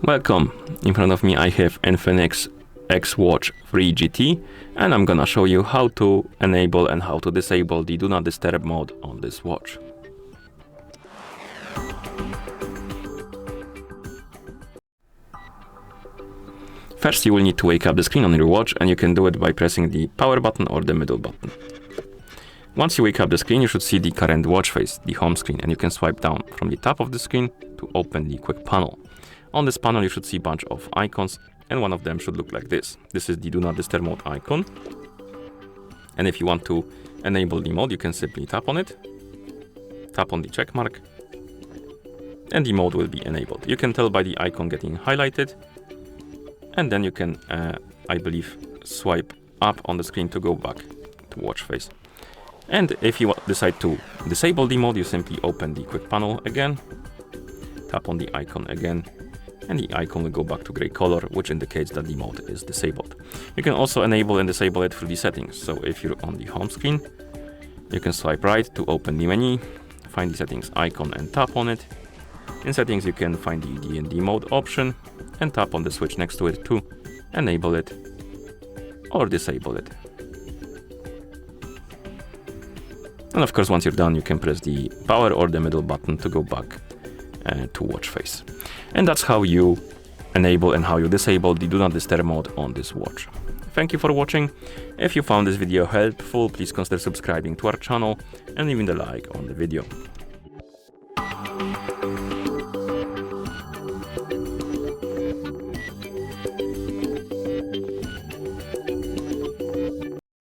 Welcome. In front of me I have INFINIX Xwatch 3 GT, and I'm gonna show you how to enable and how to disable the Do Not Disturb mode on this watch. First, you will need to wake up the screen on your watch, and you can do it by pressing the power button or the middle button. Once you wake up the screen, you should see the current watch face, the home screen, and you can swipe down from the top of the screen to open the quick panel. On this panel, you should see a bunch of icons, and one of them should look like this. This is the Do Not Disturb mode icon. And if you want to enable the mode, you can simply tap on it, tap on the check mark, and the mode will be enabled. You can tell by the icon getting highlighted, and then you can, I believe, swipe up on the screen to go back to watch face. And if you decide to disable the mode, you simply open the quick panel again, tap on the icon again, and the icon will go back to gray color, which indicates that the mode is disabled. You can also enable and disable it through the settings. So if you're on the home screen, you can swipe right to open the menu, find the settings icon and tap on it. In settings, you can find the D&D mode option and tap on the switch next to it to enable it or disable it. And of course, once you're done, you can press the power or the middle button to go back to watch face. And that's how you enable and how you disable the Do Not Disturb mode on this watch. Thank you for watching. If you found this video helpful, please consider subscribing to our channel and leaving a like on the video.